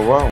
wow.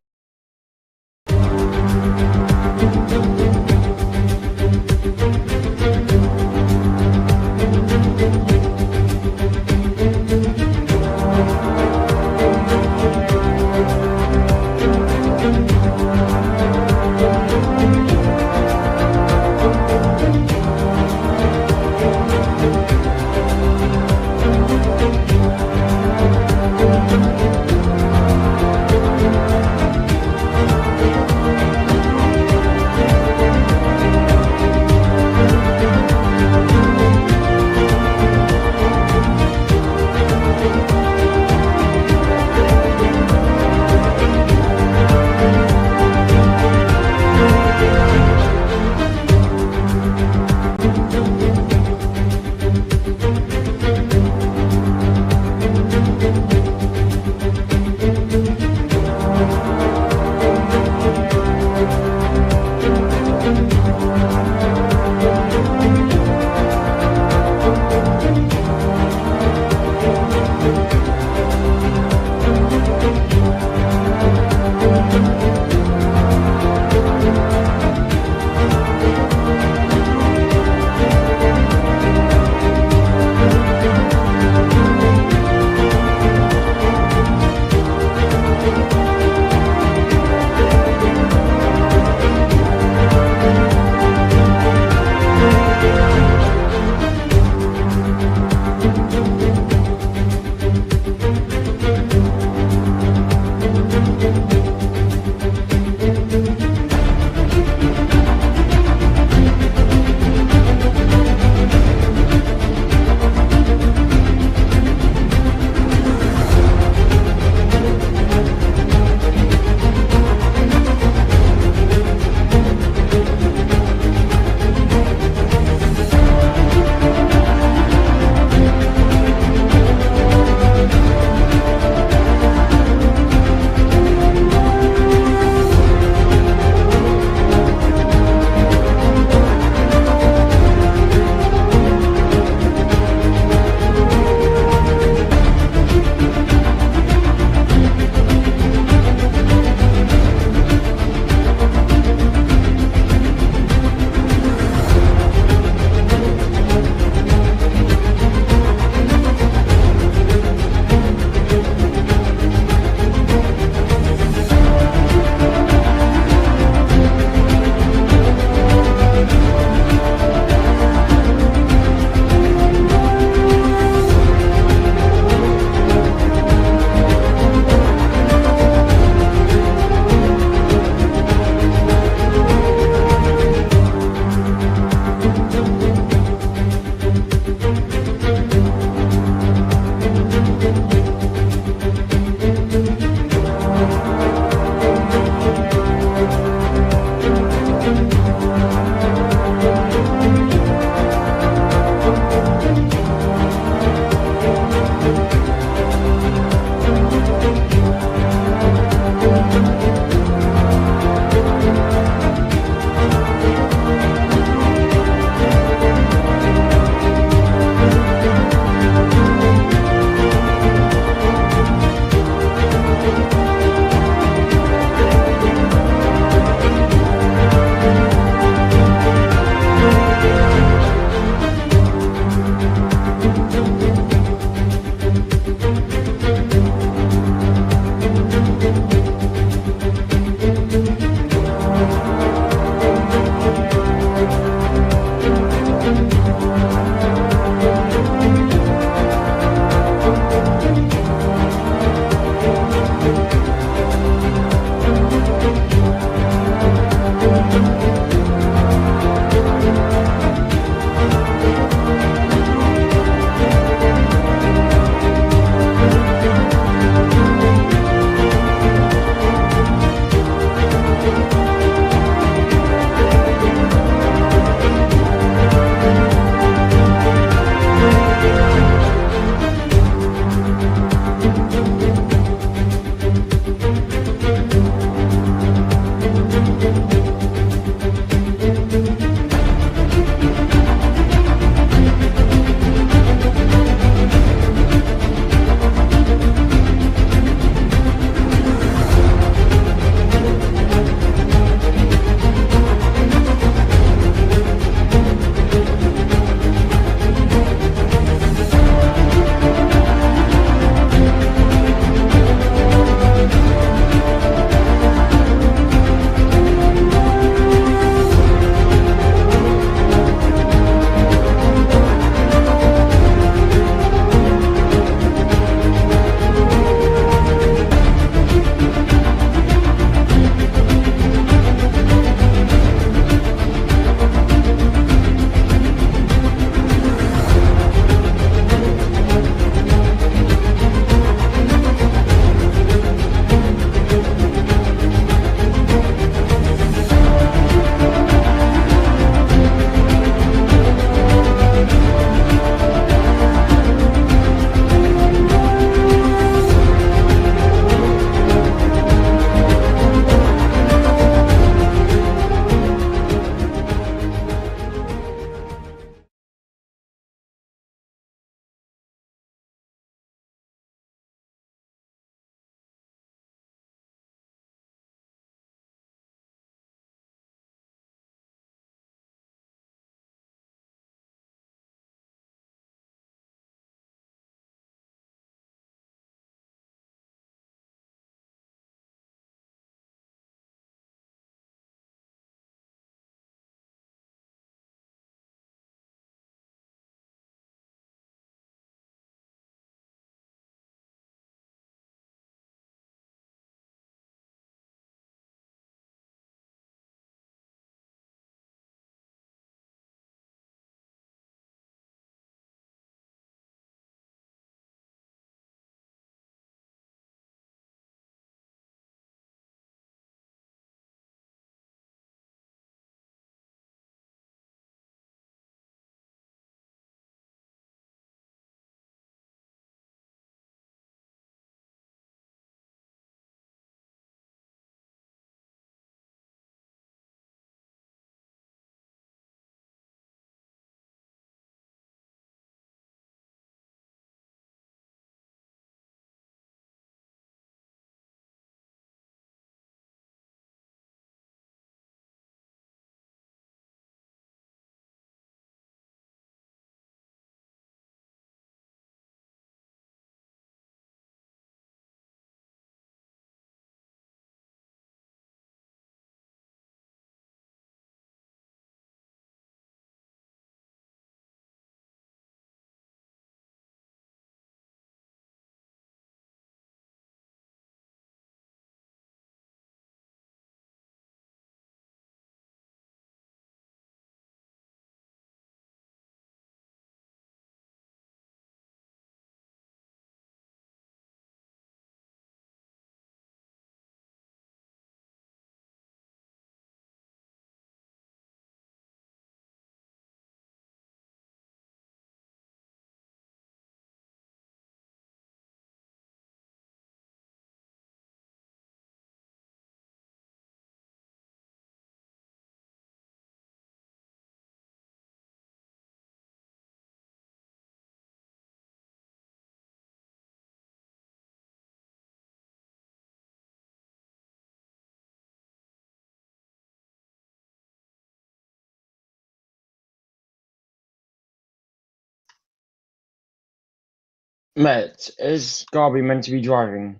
Matt, is Garby meant to be driving?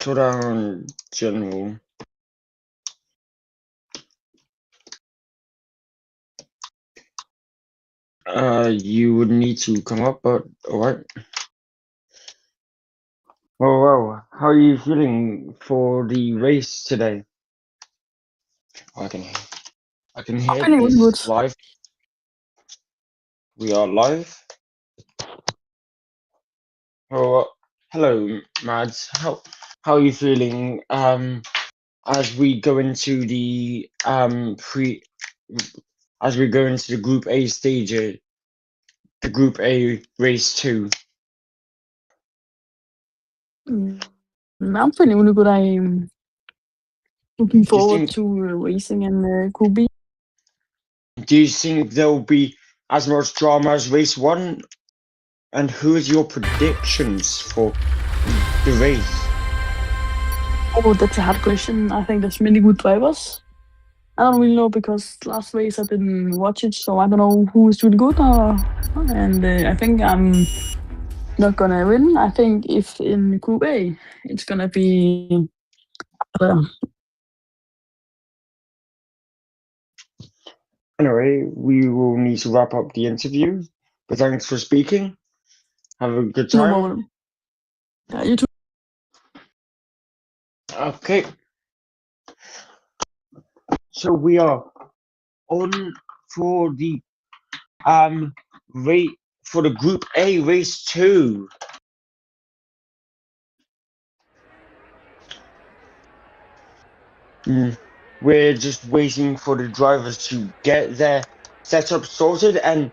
Slow down, General. You would need to come up, but alright. Well, how are you feeling for the race today? I can hear Feeling really good. this live. We are live. Oh, hello, Mads. How are you feeling? As we go into the as we go into the Group A stage, the Group A race 2. I'm feeling really good. I'm looking Do you forward think to racing in Group B. Do you think there'll be as much drama as race 1? And who is your predictions for the race? Oh, that's a hard question. I think there's many good drivers. I don't really know because last race I didn't watch it, so I don't know who is really good. And I think I'm not gonna win. I think if in Group A, it's gonna be. Anyway, we will need to wrap up the interview. But thanks for speaking. Have a good No time. problem. Yeah, you too. Okay. So we are on for the rate for the Group A race 2. We're just waiting for the drivers to get their setup sorted and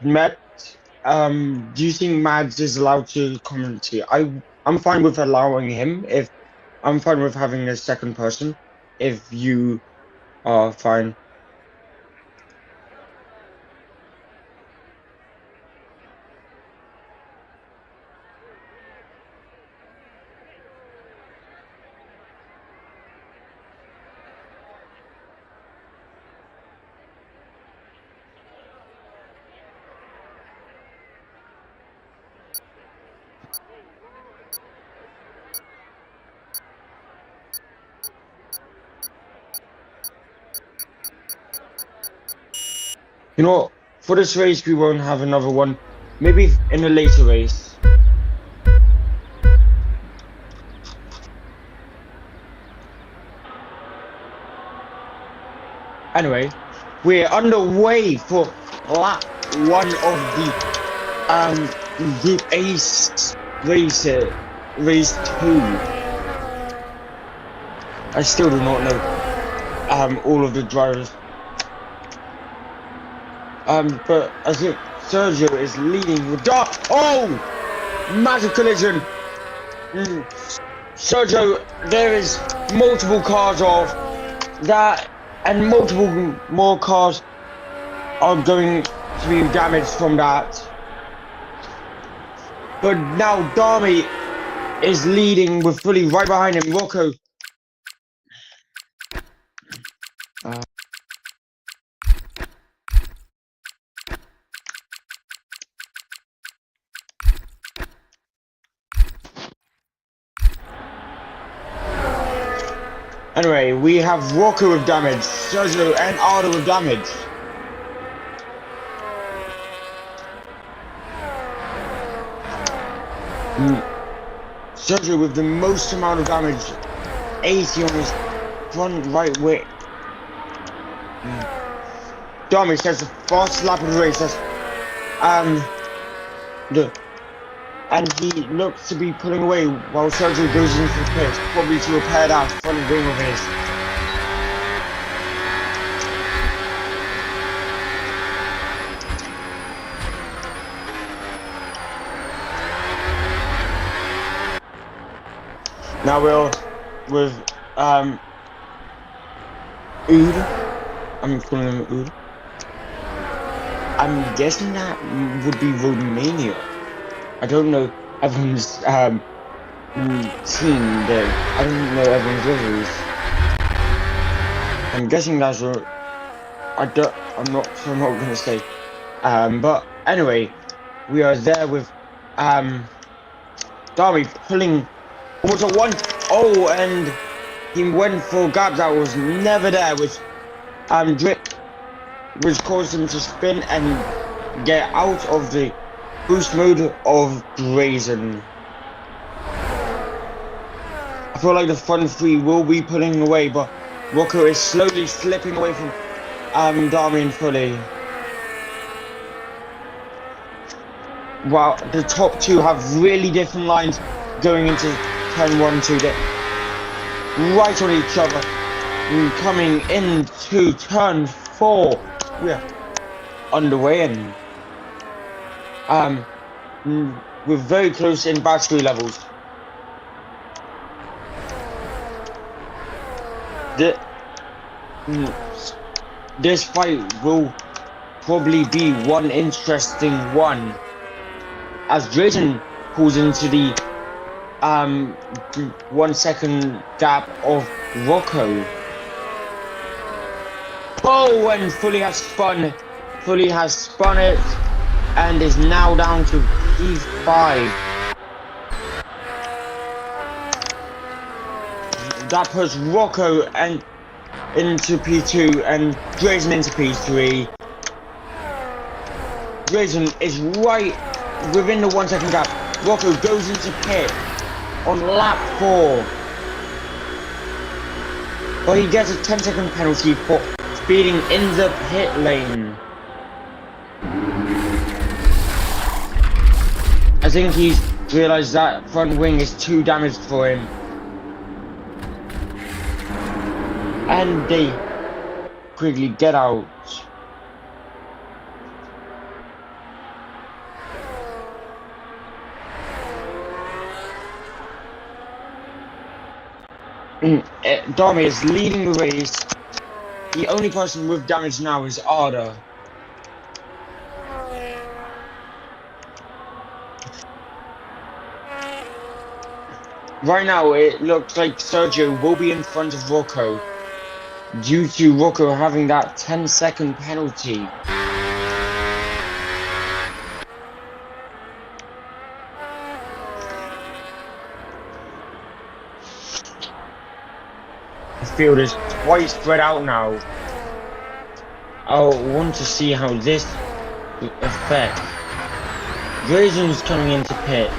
Matt, do you think Mads is allowed to commentate? I'm fine with allowing him if I'm fine with having a second person if you are fine. You know, for this race we won't have another one. Maybe in a later race. Anyway, we're underway for lap 1 of the Group A race 2. I still do not know all of the drivers. But I think Sergio is leading with massive collision. Sergio, there is multiple cars off that, and multiple more cars are going to be damaged from that. But now Dami is leading with Fully right behind him. Rocco. Anyway, we have Rocco with damage, Sergio and Ardo with damage. Sergio with the most amount of damage, 80 on his front right wing. Dami says the fastest lap of the race. And he looks to be pulling away while Sergio goes into the pit, probably to repair that front wing of his. Now we're with Oud. I'm calling him Oud. I'm guessing that would be Romania. I don't know everyone's team there. I don't know everyone's liveries. I'm guessing that's what I'm not going to say. But anyway, we are there with Darby pulling almost a one. Oh, and he went for a gap that was never there, which caused him to spin and get out of the boost mode of Drazen. I feel like the front three will be pulling away, but Rocco is slowly slipping away from Darby fully. Wow, the top two have really different lines going into turn 1, 2. They're right on each other. And coming into turn 4, we are underway, and we're very close in battery levels. This fight will probably be one interesting one, as Drazen pulls into the 1 second gap of Rocco. Oh, and Fully has spun it, and is now down to P5. That puts Rocco and into P2 and Drazen into P3. Drazen is right within the 1 second gap. Rocco goes into pit on lap 4. But he gets a 10-second penalty for speeding in the pit lane. I think he's realised that front wing is too damaged for him. And they quickly get out. Darby is leading the race. The only person with damage now is Arda. Right now, it looks like Sergio will be in front of Rocco, due to Rocco having that 10-second penalty. The field is quite spread out now. I want to see how this affects. Drazen's coming into pit.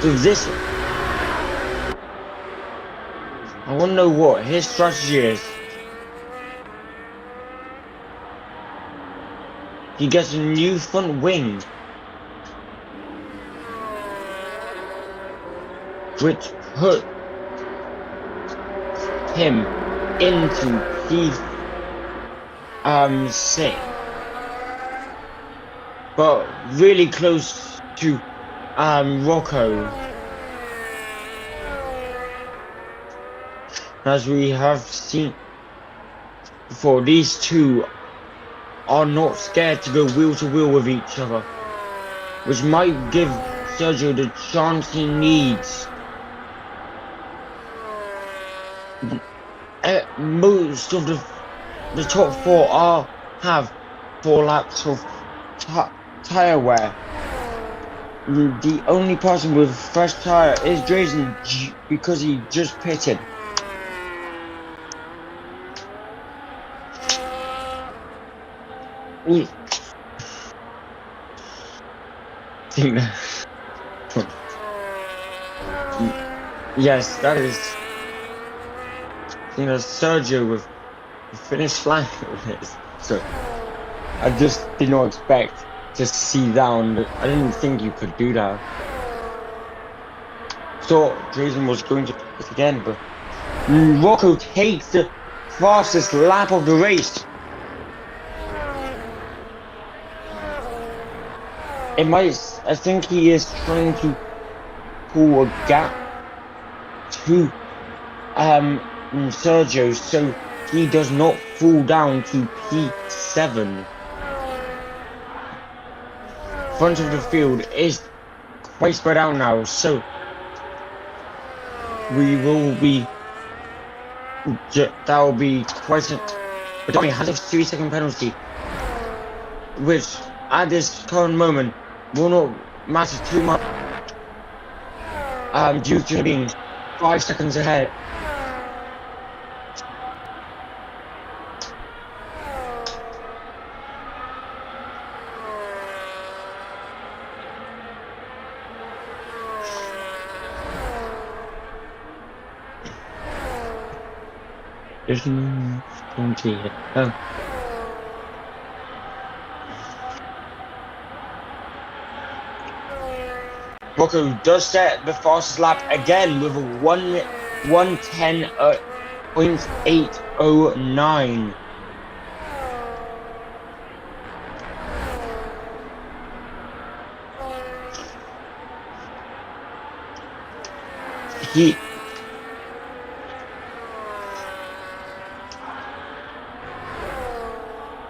So this, I want to know what his strategy is. He gets a new front wing, which put him into P6, but really close to Rocco. As we have seen before, these two are not scared to go wheel to wheel with each other, which might give Sergio the chance he needs. Most of the top 4 have 4 laps of tire wear. The only person with fresh tire is Drazen, because he just pitted. Yes, that is. Sergio with finished flying with this. So I just did not expect to see down. I didn't think you could do that. Thought Drazen was going to pit again, but Rocco takes the fastest lap of the race. I think he is trying to pull a gap to Sergio, so he does not fall down to P7. Front of the field is quite spread out now, so we will be that will be quite a. But Tommy has a 3-second penalty, which at this current moment will not matter too much. Due to being 5 seconds ahead. There's no 20 here. Oh. Rocco does set the fastest lap again with a 1:10.809.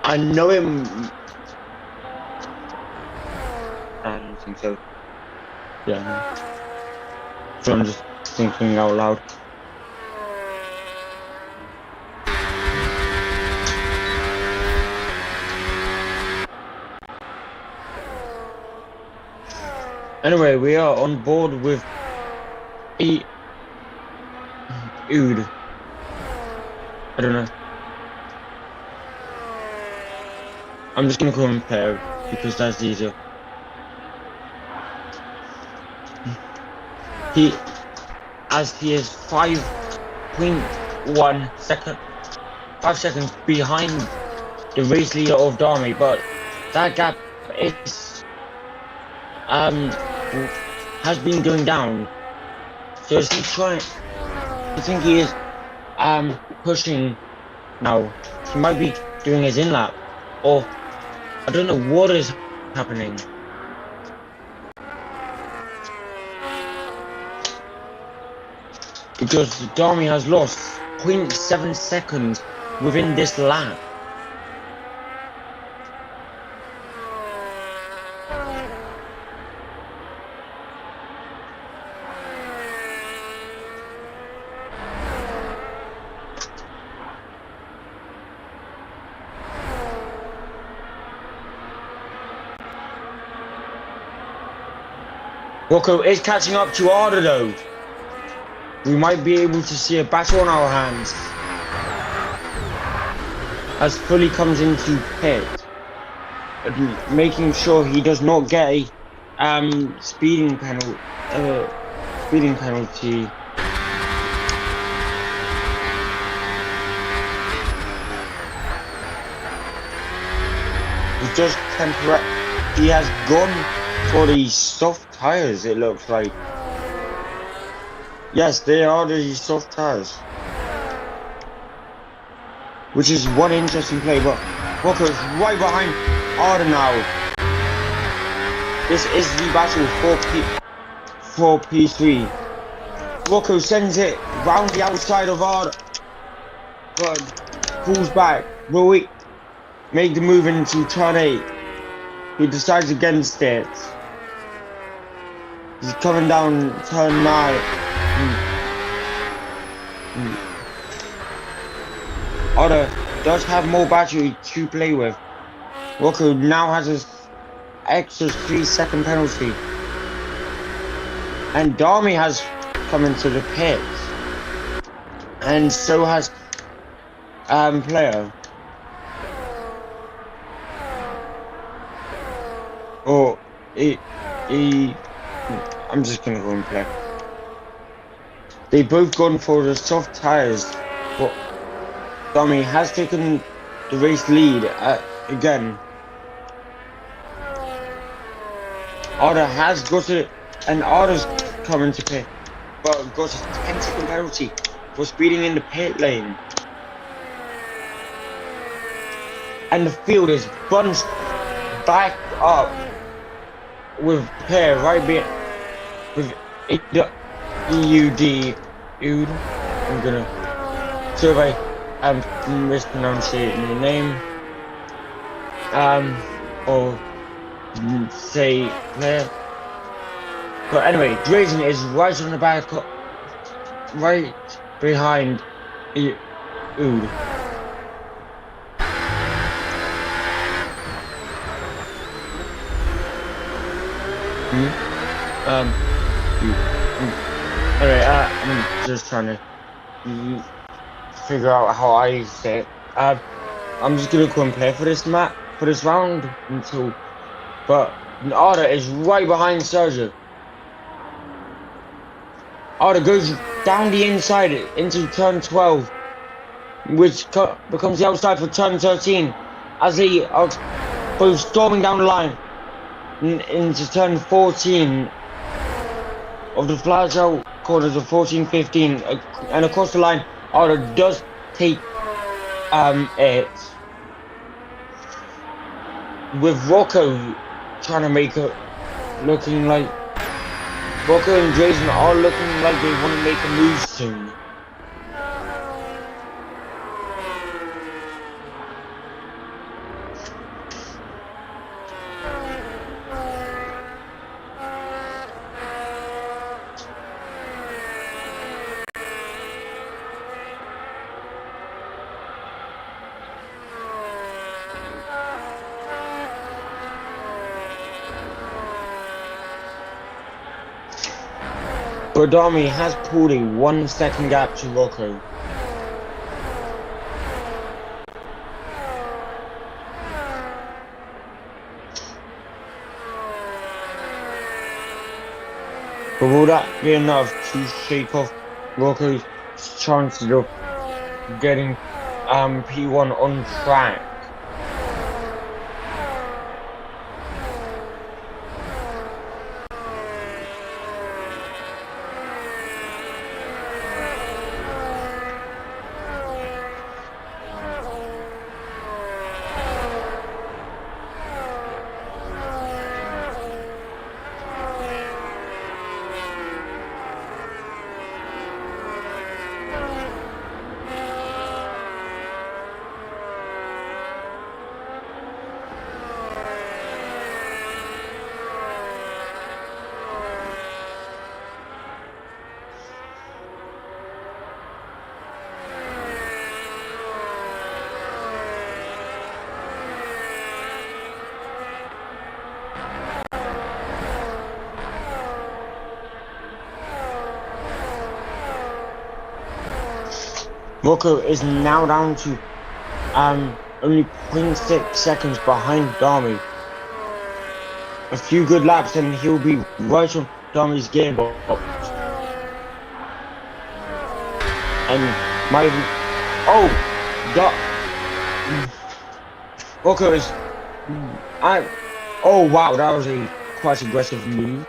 I know him. I don't think so. Yeah. So I'm just thinking out loud. Anyway, we are on board with Ood. I don't know. I'm just gonna call him Pear because that's easier. He is 5.1 second, 5 seconds behind the race leader of Dami, but that gap is has been going down. So is he trying? I think he is pushing now. He might be doing his in lap, or I don't know what is happening. Because Dami has lost 0.7 seconds within this lap. Rocco is catching up to Arda though. We might be able to see a battle on our hands as Fully comes into pit, making sure he does not get a speeding penalty. He's just temporary. He has gone for the soft tires. It looks like. Yes, they are the soft tires. Which is one interesting play, but Rocco's right behind Arda now. This is the battle for P3. Rocco sends it round the outside of Arda, but pulls back. Will he make the move into turn 8? He decides against it. He's coming down turn 9. Arda does have more battery to play with. Rocco now has his extra 3-second penalty. And Dami has come into the pit. And so has Player. Or I'm just gonna go and play. They both gone for the soft tires, but Dami has taken the race lead again. Arda has got it, and Arda's coming to pit, but got a 10-second penalty for speeding in the pit lane. And the field is bunched back up with Pear right behind with EUD. I'm gonna survey mispronouncing the name. Or say Pear. But anyway, Drazen is right on the back, right behind Ood. Alright, I'm just trying to figure out how I say it. I'm just gonna go and play for this round until, but Arda is right behind Sergio. Arda goes down the inside into turn 12, which becomes the outside for turn 13, as he goes storming down the line into turn 14 of the flash out corners of 14-15, and across the line, Arda does take it, with Rocco trying to make it looking like Rocco and Jason are looking like they want to make a move soon. Godami has pulled a 1 second gap to Rocco. But will that be enough to shake off Rocco's chances of getting P1 on track? Rocco is now down to only 0.6 seconds behind Dami. A few good laps and he'll be right on Dami's gearbox. And Rocco is oh wow, that was a quite aggressive move.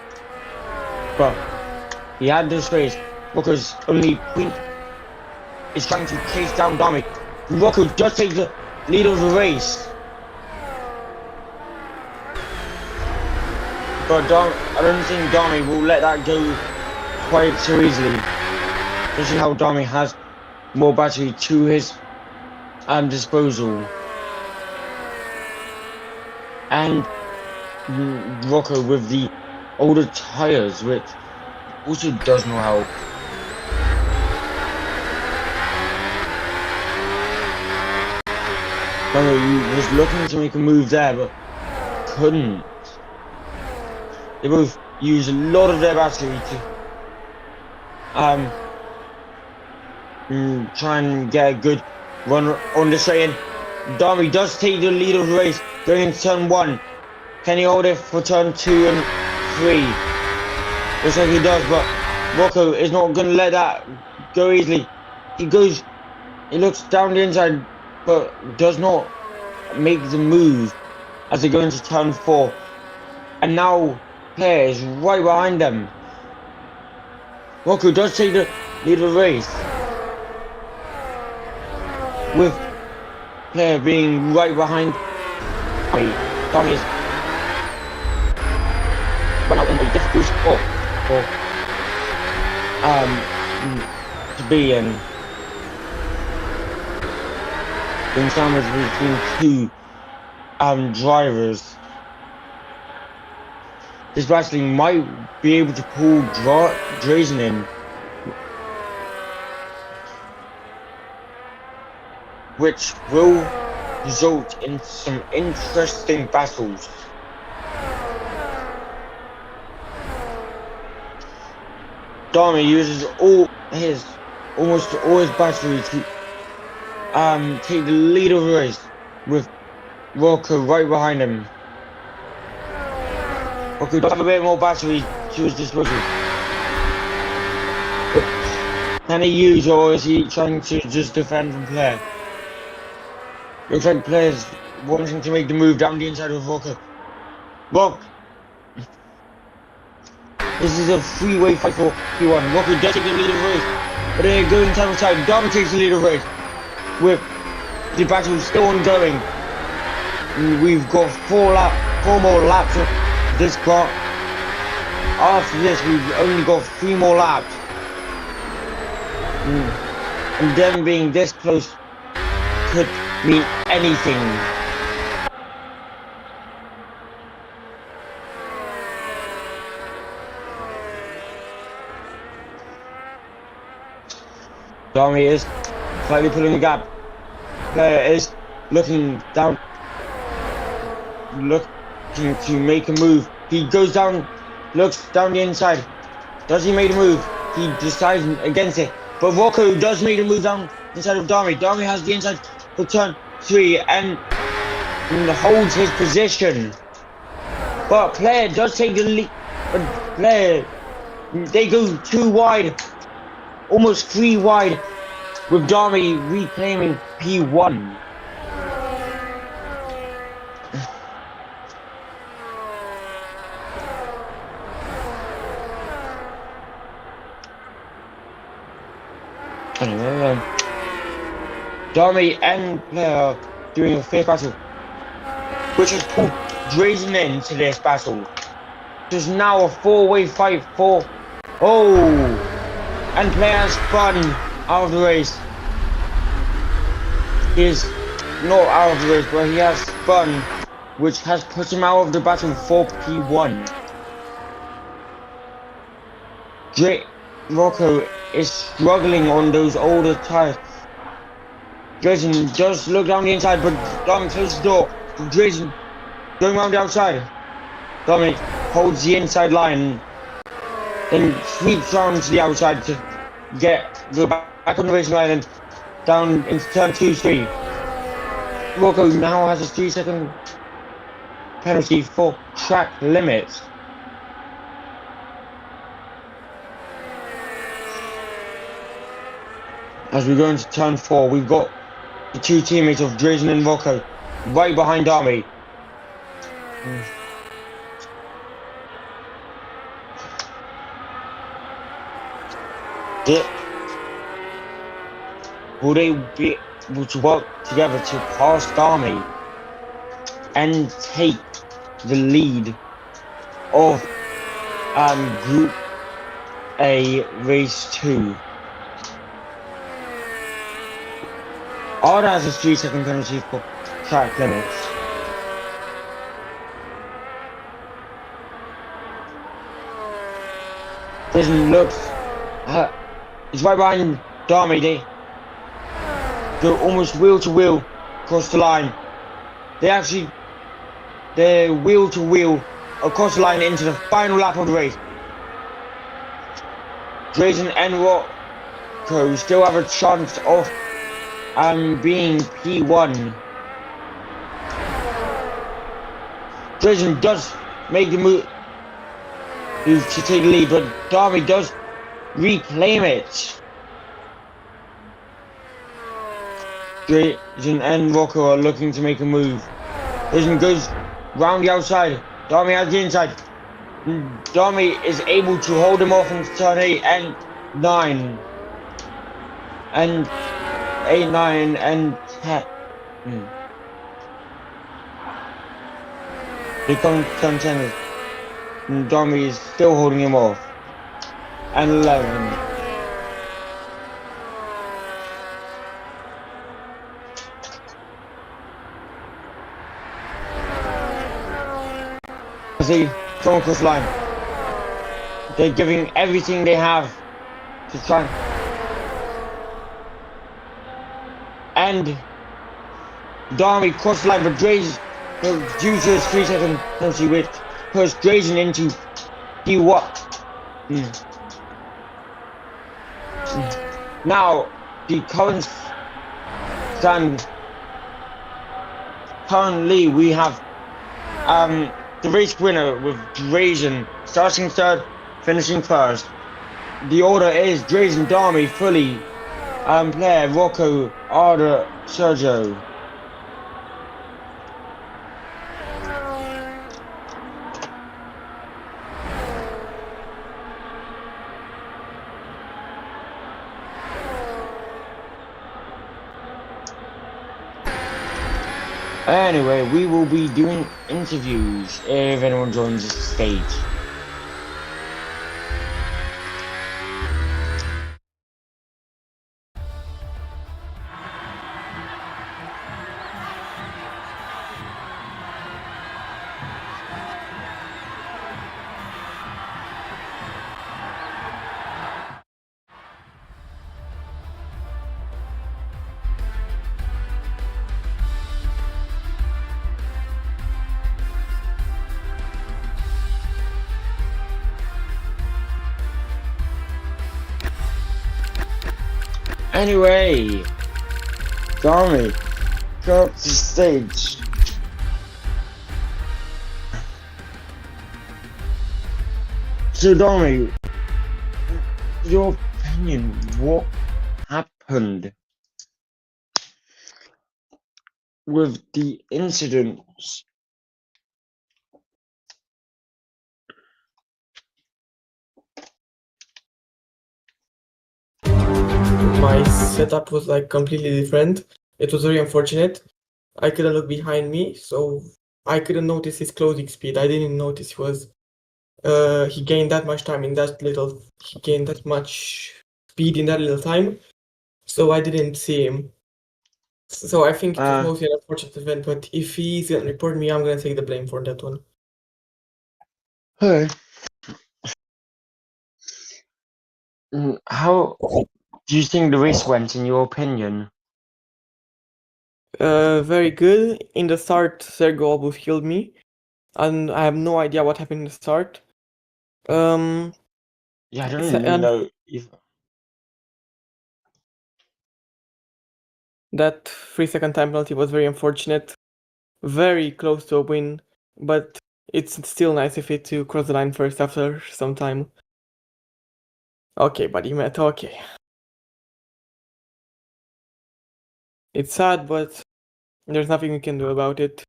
But he had this race. Rocco's only is trying to chase down Dami. Rocco does take the lead of the race. But I don't think Dami will let that go quite so easily. Especially how Dami has more battery to his disposal. And Rocco with the older tyres, which also does not help. He was looking to make a move there, but couldn't. They both use a lot of their battery to try and get a good run on the straight in. Dami does take the lead of the race going into turn 1. Can he hold it for turn 2 and 3? Looks like he does, but Rocco is not going to let that go easily. He looks down the inside, but does not make the move as they go into turn 4. And now Claire is right behind them. Rocco does take the lead of the race, with Claire being right behind. Dami is well in a difficult spot to be in. Being sandwiched between two drivers. This actually might be able to pull Drazen in. which will result in some interesting battles. Dami uses almost all his battery to take the lead of the race, with Rocco right behind him. Rocco does have a bit more battery to his disposal. Can he use, or is he trying to just defend from Claire? Looks like Claire's wanting to make the move down the inside of Rocco. This is a three-way fight for P1. Rocco does take the lead of the race, but then it goes inside of time. Dami takes the lead of the race, with the battle still ongoing. And we've got four more laps of this car. After this, we've only got 3 more laps. And them being this close could mean anything. Dami is slightly pulling the gap. Claire is looking down, looking to make a move. He goes down, looks down the inside. Does he make a move? He decides against it. But Rocco does make a move down inside of Dami. Dami has the inside for turn 3 and holds his position. But Claire does take the lead. But Claire, they go 2 wide, almost 3 wide, with Dami reclaiming P1. Dami and Claire doing a fifth battle, which has pulled Drazen into this battle. There's now a 4-way fight for... and Claire has spun out of the race. He is not out of the race, but he has spun, which has put him out of the battle for P1. Rocco is struggling on those older tires. Drazen does look down the inside, but Dami closes the door. Drazen going around the outside. Dami holds the inside line, then sweeps round to the outside to go back on the racing line and down into turn 2-3. Rocco now has a 3-second penalty for track limits. As we go into turn 4, we've got the 2 teammates of Drazen and Rocco right behind Dami. Will they be able to work together to pass Dami and take the lead of Group A Race 2? Arda has a 3-second penalty for track limits. Drazen looks, he's right behind Dami. They go almost wheel to wheel across the line. They're wheel to wheel across the line into the final lap of the race. Drazen and Rocco still have a chance of being P1. Drazen does make the move to take the lead, but Dami does reclaim it. Drazen and Rocco are looking to make a move. Drazen goes round the outside. Dami has the inside. Dami is able to hold him off into turn 8 and 9. And 8, 9, and 10. They come to turn 10. And Dami is still holding him off. And 11. As they come across the line, they're giving everything they have to try and Darby crossed the line for Drazen due to his 3-second penalty, which pushed Drazen into Now the current stand. Currently, we have the race winner with Drazen starting third, finishing first. The order is Drazen, Darby, Fully, Player, Rocco, Arda, Sergio. Anyway, we will be doing interviews if anyone joins the stage. Anyway, Darby, go up to stage. So, Darby, your opinion, what happened with the incidents? My setup was like completely different. It was very unfortunate. I couldn't look behind me, so I couldn't notice his closing speed. I didn't notice he gained that much time in that little. He gained that much speed in that little time, so I didn't see him. So I think it was mostly an unfortunate event. But if he's gonna report me, I'm gonna take the blame for that one. Hey. How do you think the race went, in your opinion? Very good. In the start, Sergio almost killed me, and I have no idea what happened in the start. Yeah, I don't know if that 3-second time penalty was very unfortunate. Very close to a win, but it's still nice of it to cross the line first after some time. Okay, buddy, Matt, okay. It's sad, but there's nothing we can do about it.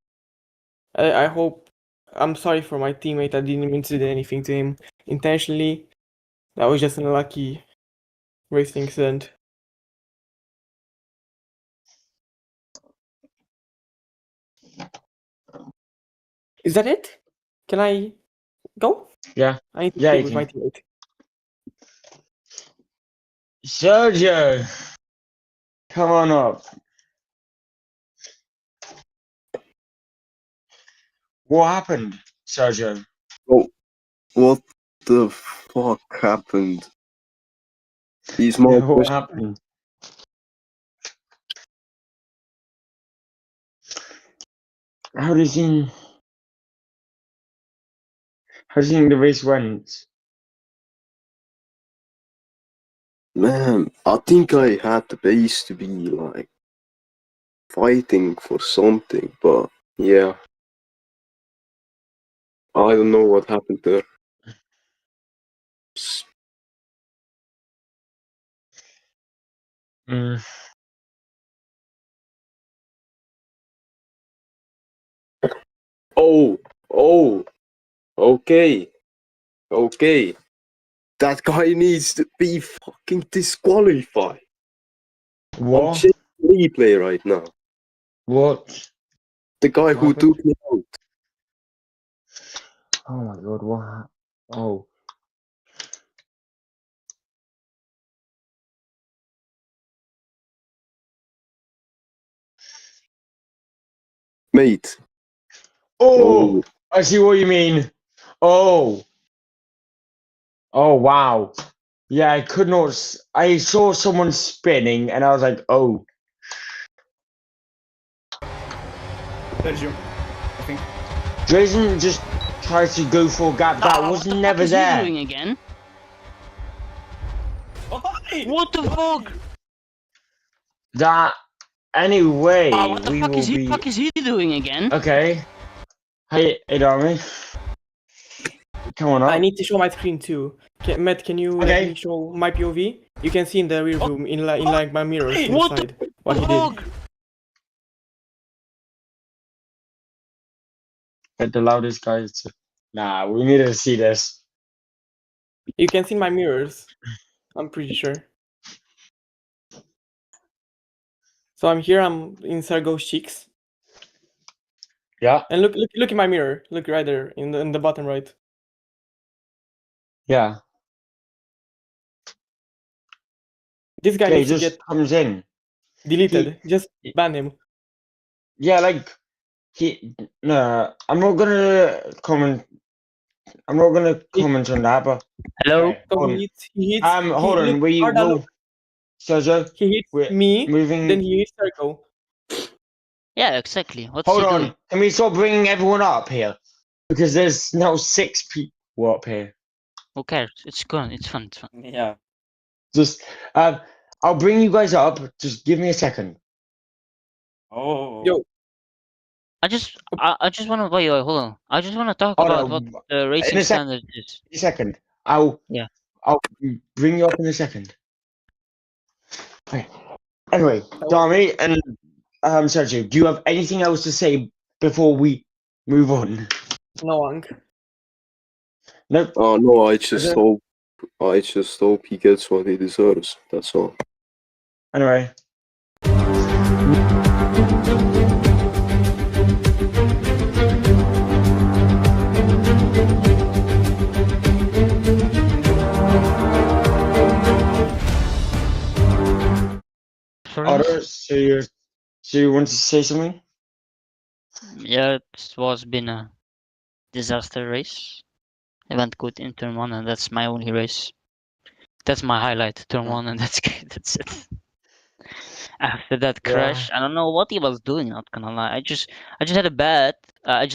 I hope... I'm sorry for my teammate, I didn't mean to do anything to him intentionally. That was just an unlucky racing incident. Is that it? Can I go? Yeah. I need to Yeah, speak you with can. my teammate. Sergio, come on up. What happened, Sergio? Oh, what the fuck happened? Is my What question. happened? How do you think the race went? Man, I think I had the base to be like fighting for something, but yeah. I don't know what happened there. Oh, okay. That guy needs to be fucking disqualified. What? I'm checking replay right now. What? The guy who happened? took me out. Oh my god, what happened? Oh. Mate. Oh, I see what you mean. Oh. Oh, wow. Yeah, I could not. I saw someone spinning and I was like, oh. Sergio, I think. Jason just tried to go for a gap that was what the never fuck is there. he doing again? Why? What the fuck? That anyway, What the we fuck will is he? be Fuck is he doing again? okay. Hey, Dami, come on up. I need to show my screen too. Matt, can you let Okay. me show my POV? You can see in the rear view, in like my mirrors in the What the side, what he did. Fuck! Get the loudest guys. Nah, we need to see this. You can see my mirrors. I'm pretty sure. So I'm here. I'm in Sergo's cheeks, Yeah, and look in my mirror. Look right there in the bottom right. yeah. This guy Okay, needs to just get comes in. deleted. Just ban him. Yeah, like no, I'm not gonna comment. I'm not gonna comment on that, but Hello? okay, So hold on. he hits. Hold on. Look, We Arda, will. look, Sergio, he hits we're me. moving. Then he hits Sergo. Yeah, exactly. What's Hold he on. doing? Can we stop bringing everyone up here? Because there's now 6 people up here. Who cares? It's gone. It's fun. It's fun. Yeah. Just, I'll bring you guys up. Just give me a second. Oh. Yo. I just want to wait. Hold on. I just want to talk Oh, about no, what the in racing a sec. standard is. A second. I'll bring you up in a second. Okay. Anyway, Dami and Sergio, do you have anything else to say before we move on? No, Ang. Nope. Oh no, I just Okay. hope he gets what he deserves. That's all. Anyway. Sorry? Otto, so you want to say something? Yeah, it was been a disaster race. I went good in turn 1, and that's my only race. That's my highlight, turn 1, and that's that's it. After that Yeah. crash, I don't know what he was doing. Not gonna lie, I just had a bad. I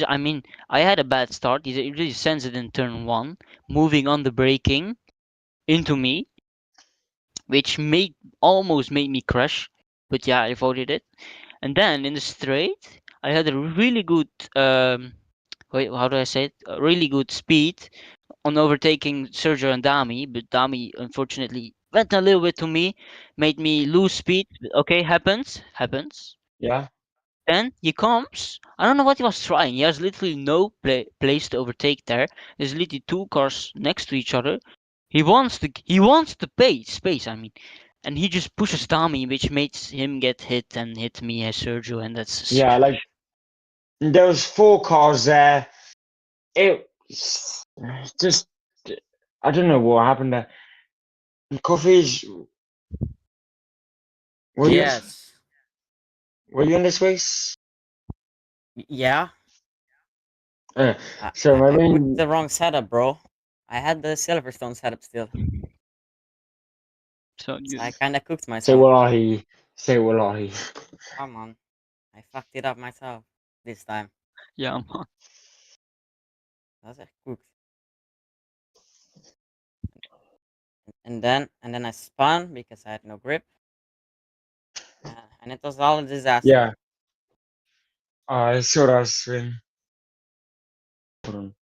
had a bad start. He really sends it in turn 1, moving on the braking into me, which almost made me crash. But yeah, I avoided it. And then in the straight, I had a really good wait, how do I say it? A really good speed on overtaking Sergio and Dami, but Dami unfortunately went a little bit to me, made me lose speed. Okay, happens. Yeah. Then he comes. I don't know what he was trying. He has literally no place to overtake there. There's literally 2 cars next to each other. He wants the space. I mean, and he just pushes Dami, which makes him get hit and hit me as Sergio, and that's Yeah, like there was 4 cars there. It just I don't know what happened there. Coffee's were Yes. were you in this race? Yeah. Uh, I, so I I mean picked the wrong setup, bro. I had the Silverstone setup still. so So I kind of cooked say myself. wallahi. Say wallahi. Come on. I fucked it up myself this time. yeah, man. Dat is echt cooked. And then I spun because I had no grip. And it was all a disaster. Yeah. I saw that swing. Hold on.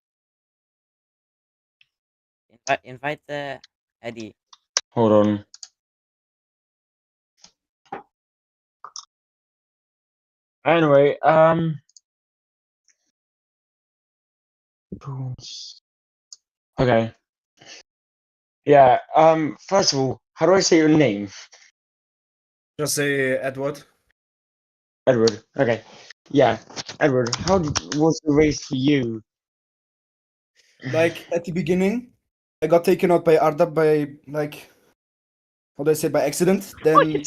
Invite Eddie. Hold on. Anyway, okay. Yeah, first of all, how do I say your name? Just say Edward. Edward. Okay. Yeah, Edward, how was the race for you? Like at the beginning, I got taken out by Arda by like, how do I say, by accident. Then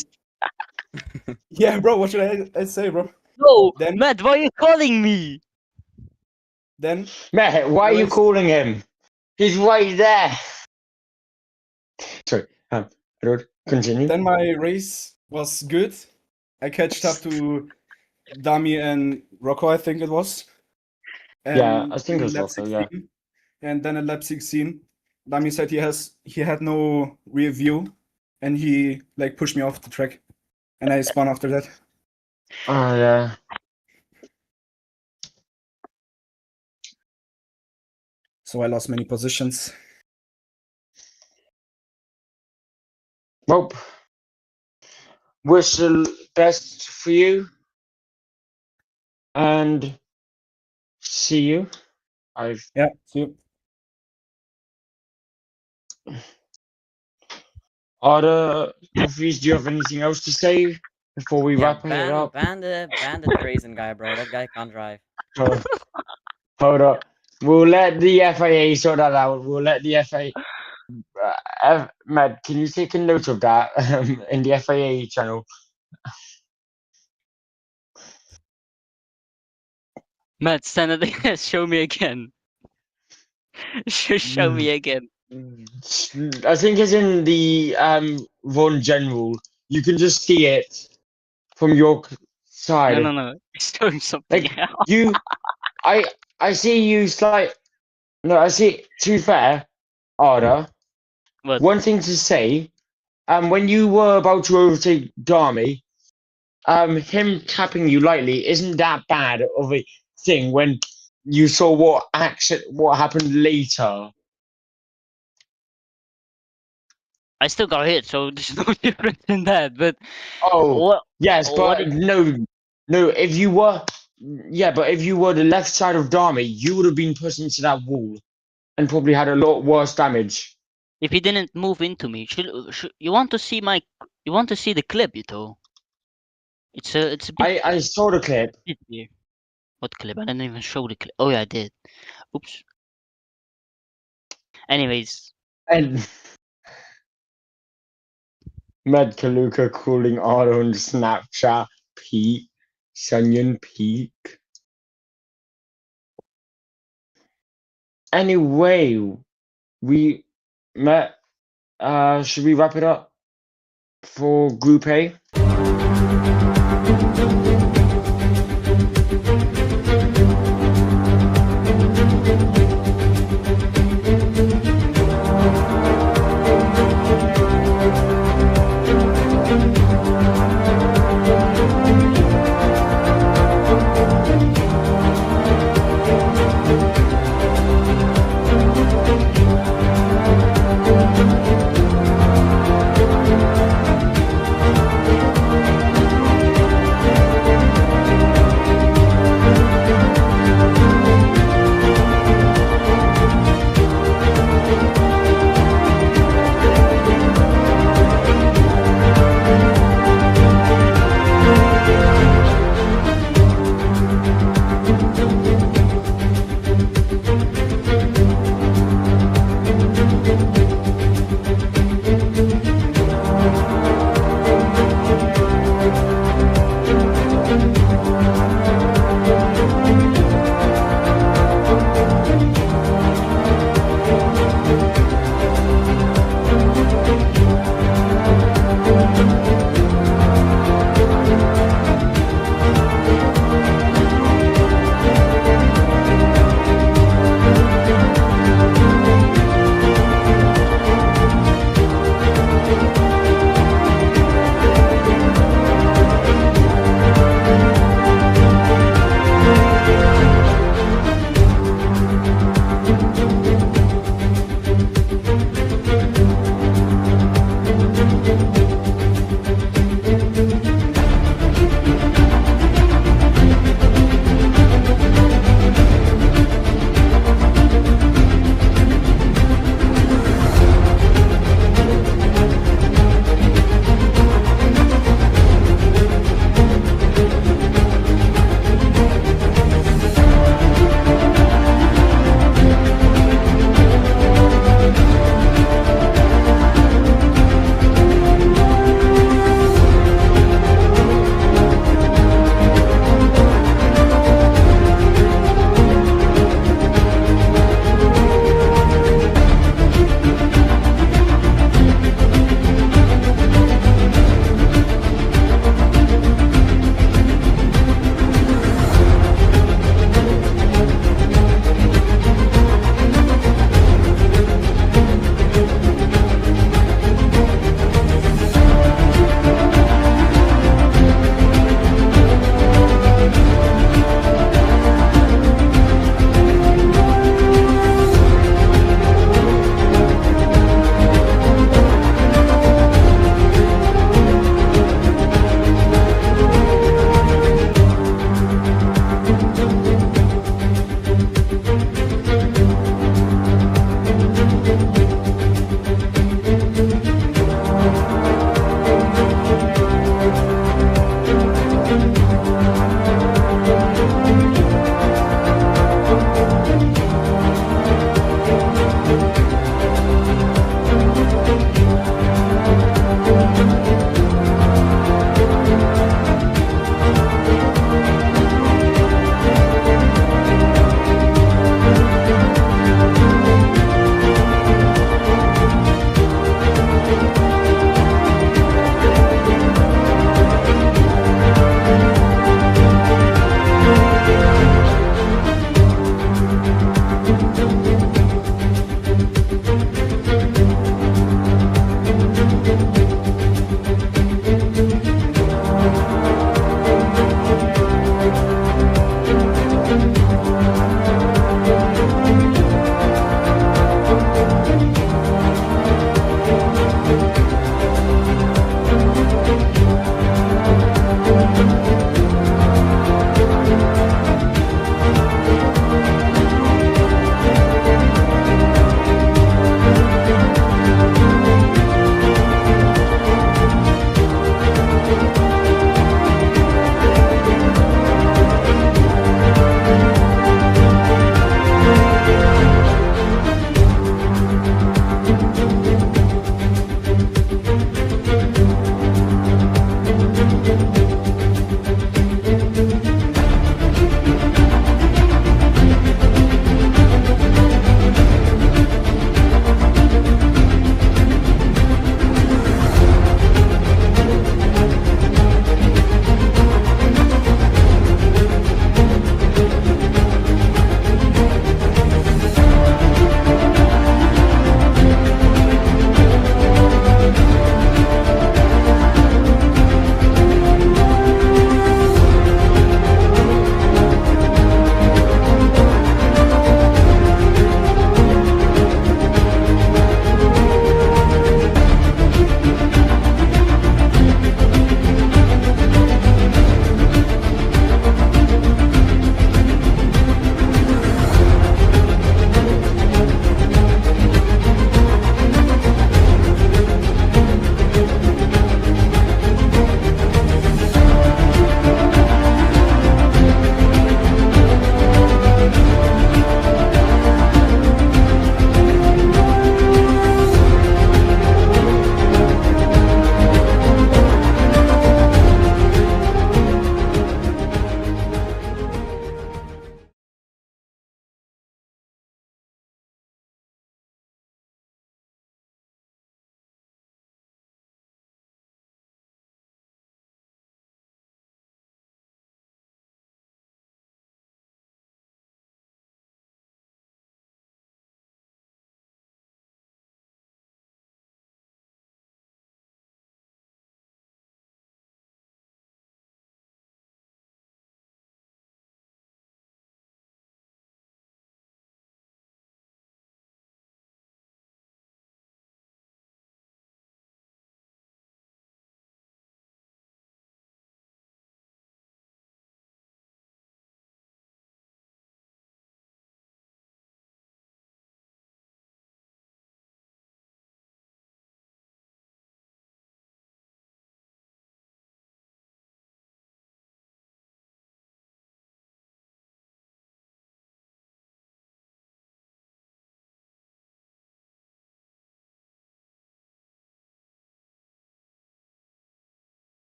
yeah, bro. What should I say, bro? No, Then- Matt, why are you calling me? Then Matt, why are you Race. calling him? He's right there. Sorry, Edward, continue. my race was good. I catched up to Dami and Rocco, I think it was. Yeah, And I think it was in lap Rocco, yeah. 16, and then in lap 16, Dami said he had no rear view, and he like pushed me off the track, and I spun after that. Oh, yeah. So I lost many positions. Well, wish the best for you. And see you. Yeah, see you. Arda, Coffees, do you have anything else to say before we Yeah, wrap it up? ban the Drazen guy, bro. That guy can't drive. Oh, hold up. We'll let the FIA sort that out. We'll let the FIA. Matt, can you take a note of that in the FIA channel? Matt, stand at the show me again. Show me again. I think it's in the Ron General. You can just see it from your side. No. He's doing something Like else. you, I see you No, I see. To be fair, Arda, What? one thing to say. When you were about to overtake Dami, him tapping you lightly isn't that bad of a thing when you saw what happened later. I still got hit, so there's no difference in that. But Oh, what? yes, what but no. If you were, yeah, but if you were the left side of Dami, you would have been put into that wall and probably had a lot worse damage. If he didn't move into me, you want to see you want to see the clip, you know? It's a bit. I saw the clip. bit weird. What clip? I didn't even show the clip. Oh yeah, I did. Oops. Anyways, And Med Kaluka calling Arda on Snapchat Pete, Sunyon Peak. Anyway, we met. Should we wrap it up for Group A?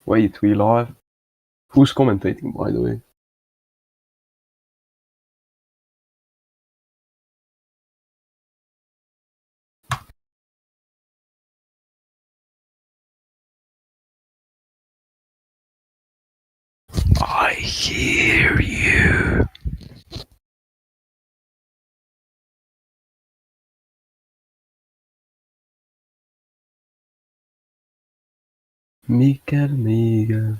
Wait, we live? Who's commentating, by the way? I hear you. Miguel.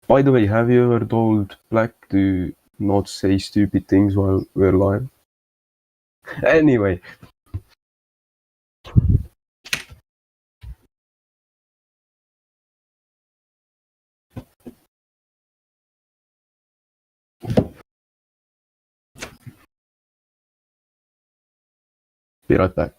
By the way, have you ever told Black to not say stupid things while we're live? Anyway. Be right back.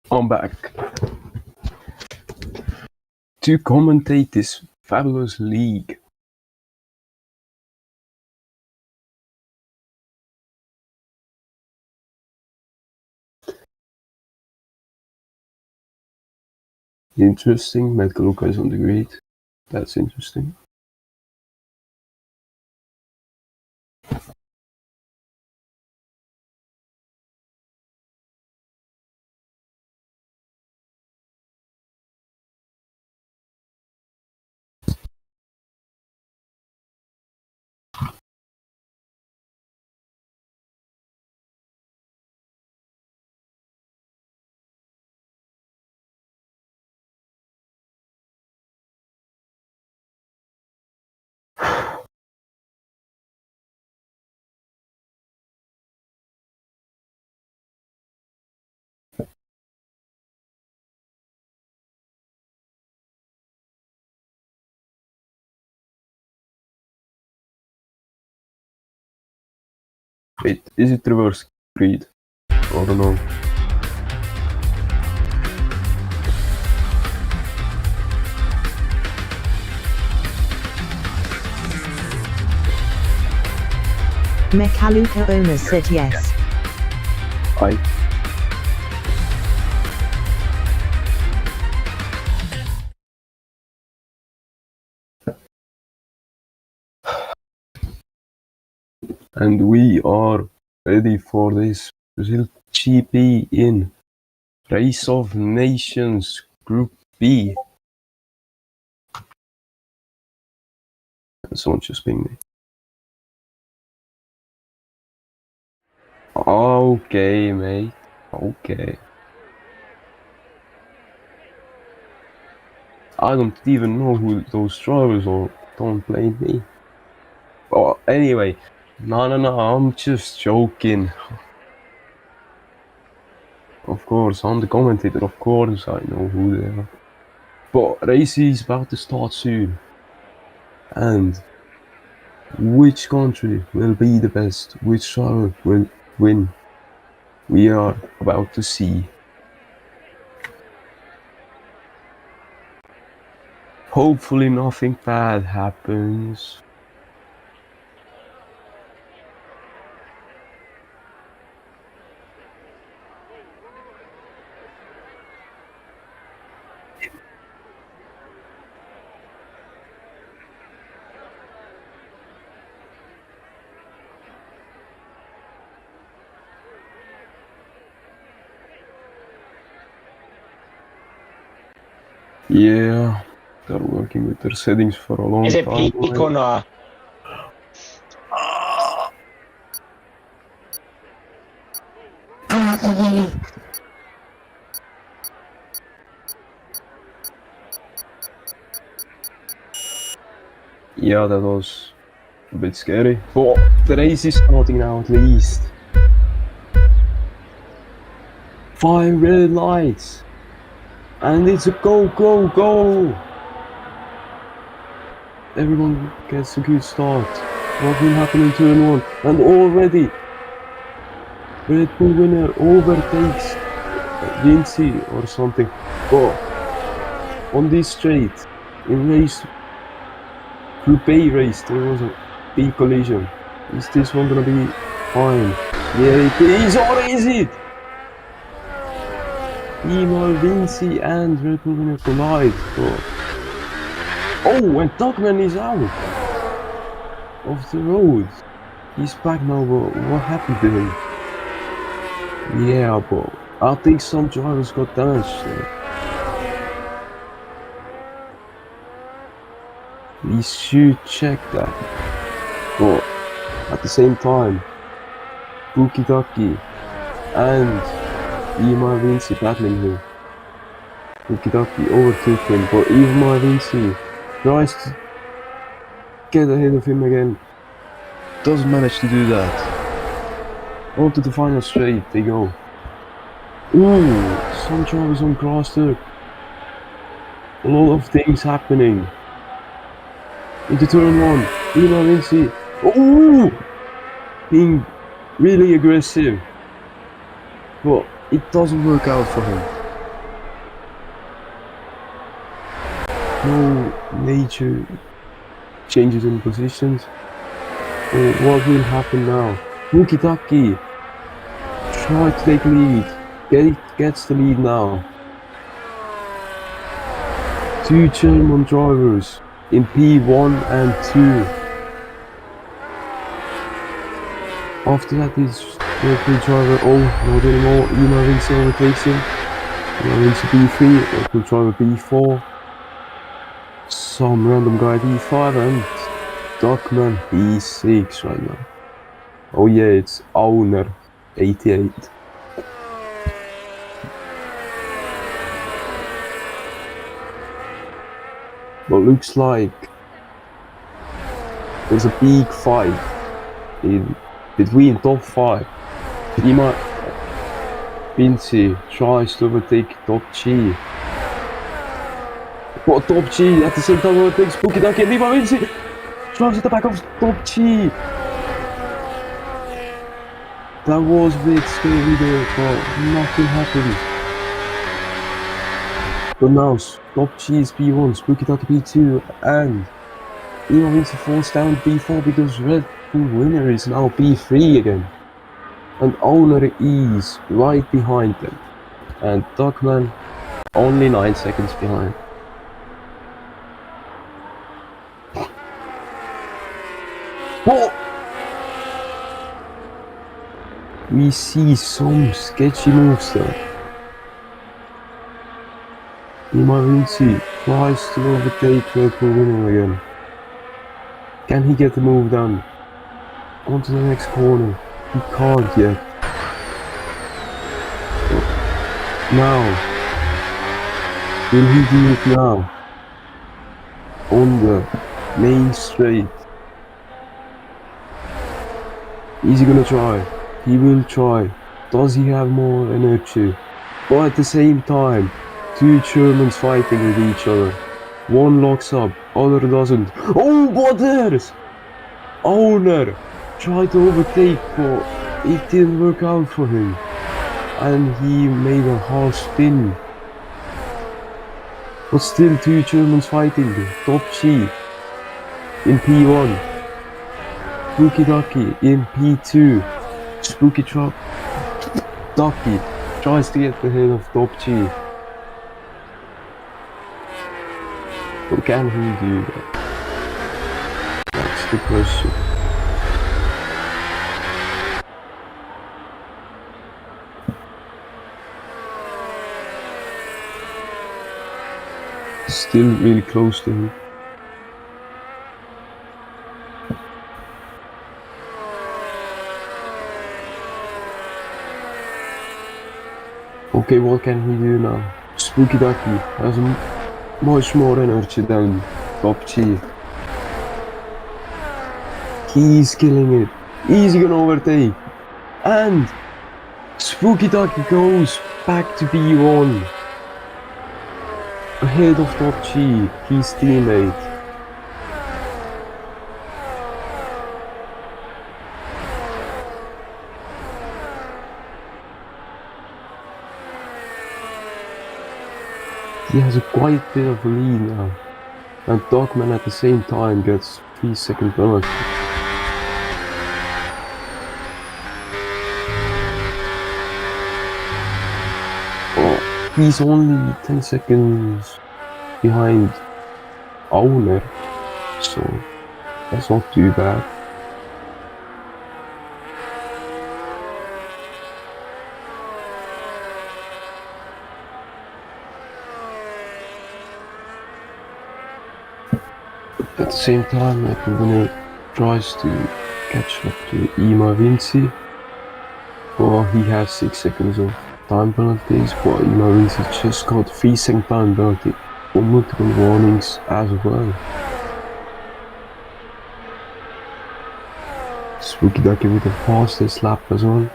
I'm back to commentate this fabulous league. Interesting. Metkaluka is on the grid. That's interesting. Wait, is it reverse grid? I don't know. Mekaluka owner said yes. I. And we are ready for this Brazil GP in Race of Nations Group B. Someone just pinged me. Okay, mate. Okay. I don't even know who those drivers are. Don't blame me. Oh, anyway. No, I'm just joking. Of course, I'm the commentator. Of course, I know who they are. But race is about to start soon. And which country will be the best? Which driver will win? We are about to see. Hopefully nothing bad happens. Yeah, they're working with their settings for a long Is it time. peak or not? Yeah, that was a bit scary. But the race is starting now at least. 5 red lights. And it's a go, go, go! Everyone gets a good start. What will happen in turn 1? And already Red Bull winner overtakes Vinci or something. But on this straight, in race Group A race, there was a big collision. Is this one gonna be fine? Yeah, it is, or is it? Emo, Vinci and Red Bull winner collide. Oh, and Dogman is out of the road. He's back now, but what happened to him? Yeah, but I think some drivers got damaged there. We should check that. But at the same time, Bukidaki and Ima Vinci battling him. Bukidaki overtook him, but Ima Vinci tries to get ahead of him again. Doesn't manage to do that. On to the final straight they go. Ooh, some drivers on grass there. A lot of things happening. Into turn 1, Ima Vinci. Ooh! Being really aggressive. But it doesn't work out for him. No major changes in positions. What will happen now? Bukidaki try to take lead. Gets the lead now. 2 German drivers in P1 and 2. After that is Red Bull driver, not anymore, Ima Vinci overtakes him. Ima Vinci B3, Red Bull driver B4. Some random guy D5 and Duckman B6 right now. Oh yeah, it's Owner 88. But looks like there's a big fight between top 5. Ima Vinci tries to overtake Top G. But Top G at the same time overtakes Bukidaki and Ima Vinci drives at the back of Top G. That was a bit scary there, but nothing happened. But now Top G is P1, Bukidaki P2, and Ima Vinci falls down B4 because Red Bull winner is now B3 again. And Owner is right behind them. And Duckman only 9 seconds behind. Whoa! We see some sketchy moves there. Ima Vinci tries to overtake Red Bull winner again. Can he get the move done? On to the next corner. He can't yet. Now. Will he do it now? On the main straight. Is he gonna try? He will try. Does he have more energy? But at the same time, 2 Germans fighting with each other. One locks up, other doesn't. Oh, but there's Owner tried to overtake, but it didn't work out for him. And he made a half spin. But still 2 Germans fighting. Top G in P1. Bukidaki in P2. Spooky Truck Ducky tries to get the head of Top G. But can he do that? That's the question. still really close to him. Okay, what can he do now? Spooky Ducky has much more energy than Top G. He's killing it. He's gonna overtake. And Spooky Ducky goes back to B1. Ahead of Top G, his teammate. He has a quite bit of a lead now. And Dogman at the same time gets 3-second penalty. Oh, he's only 10 seconds behind Owner, so that's not too bad. At the same time, the winner tries to catch up to Ima Vinci. Well, he has 6 seconds of time penalties, but Ima Vinci just got 3-second time penalty for multiple warnings as well. Spooky Ducky with the fastest lap as well.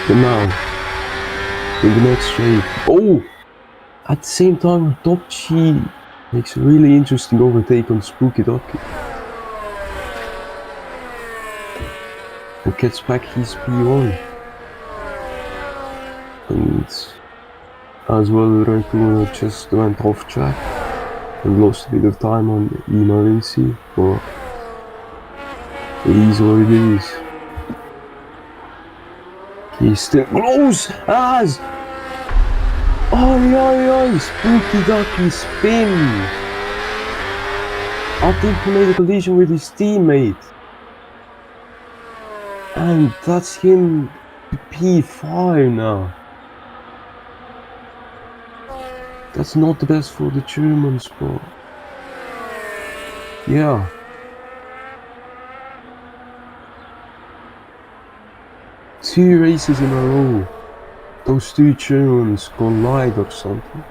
But now, in the next straight. Oh! At the same time, Top G makes a really interesting overtake on Spooky Ducky. And gets back his P1. And as well, Raikkonen just went off track and lost a bit of time on Ima Vinci, but it is what it is. He's still close as Spooky Ducky spin. I think he made a collision with his teammate. And that's him to P5 now. That's not the best for the Germans, but yeah. Two races in a row. Those two Germans collide or something.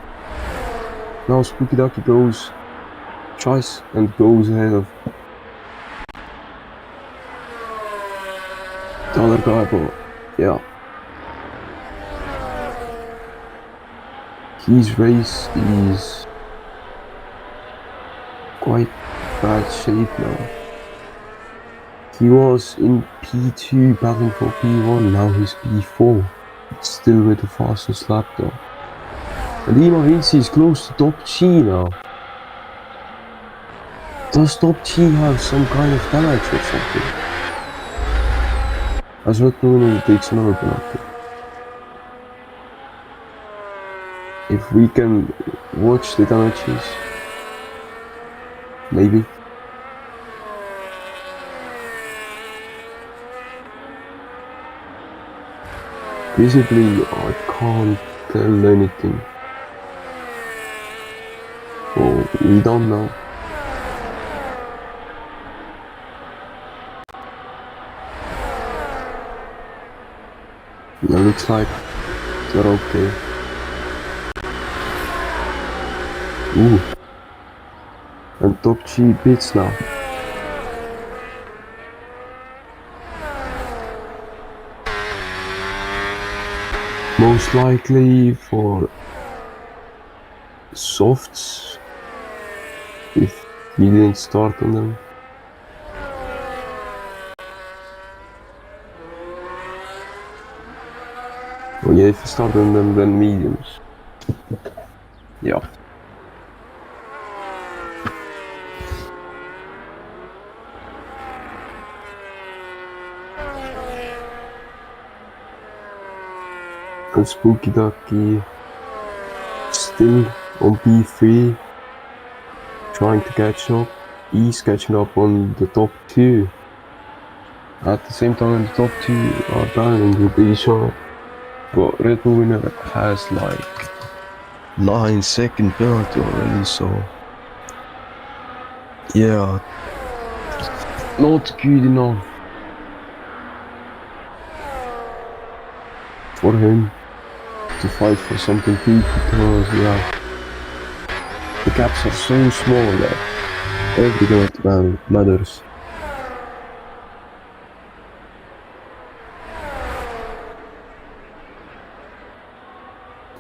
Now Spooky Ducky tries and goes ahead of the other guy, but yeah. His race is quite bad shape now. He was in P2 battling for P1, now he's P4. Still with the fastest lap though. And Ima Vinci is close to Top G now. Does Top G have some kind of damage or something? As Raikkonen takes another penalty. If we can watch the damages, maybe. Visibly, I can't tell anything. Well, we don't know. It looks like they're okay. Ooh. And Top G pits now. Most likely for softs, if he didn't start on them. Oh yeah, if he started on them, then mediums. Yeah. And Spooky Ducky still on P3, trying to catch up. He's catching up on the top two. At the same time, the top two are battling with each other. But Red Bull winner has like 9-second penalty already, so yeah, not good enough for him to fight for something big, because yeah, the gaps are so small that every penalty matters.